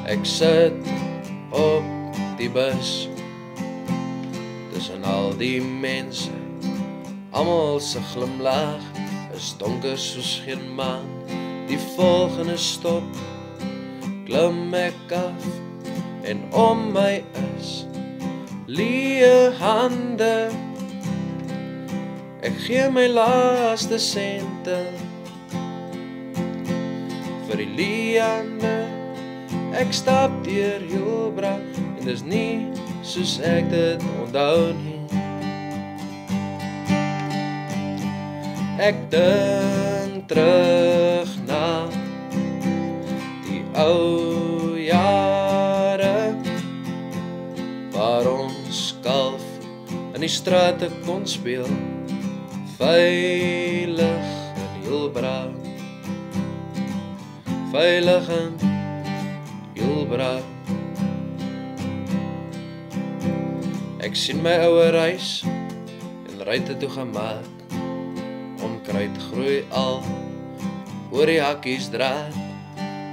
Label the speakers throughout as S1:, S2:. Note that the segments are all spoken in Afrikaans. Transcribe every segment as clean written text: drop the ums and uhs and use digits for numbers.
S1: Ek sit op die bus tussen al die mense, almal se glimlag is donker soos geen maan. Die volgende stop klim ek af en om my is leë hande. Ek gee my laaste sente vir die leëhande. Ek stap deur Hilbra en dis nie soos ek dit onthou nie. Ek dink terug na die ou jare waar ons kalf in die strate kon speel, veilig in Hilbra, veilig in Hilbra. Ek sien my ouer huis en ruite toe gemaak. Onkruid groei al oor die hakkies draad.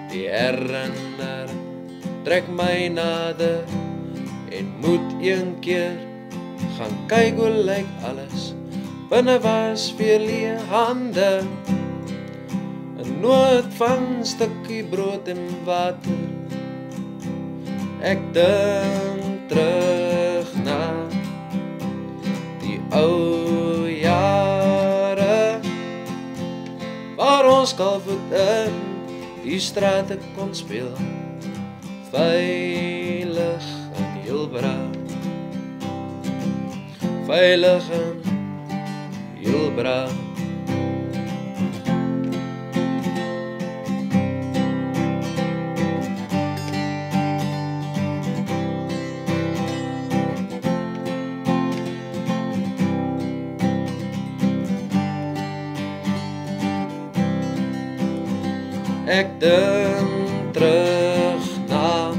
S1: Die herinnering trek my nader en moet een keer gaan kyk hoe lyk alles. Binne was weer leë hande, 'n noot van stukkie brood en water. Ek dink terug na die ou jare waar ons kalfvoet in die strate kon speel, veilig in Hilbra, veilig in Hilbra. Ek dink terug na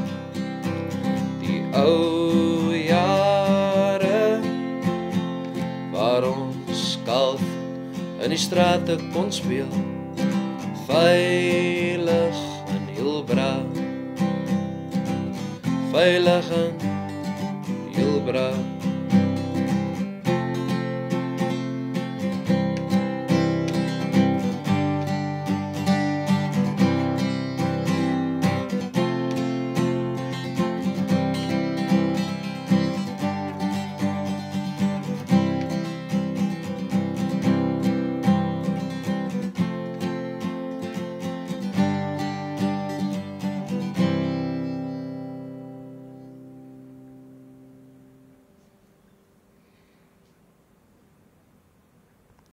S1: die ou jare waar ons kalf in die strate kon speel, veilig in Hilbra, veilig in Hilbra.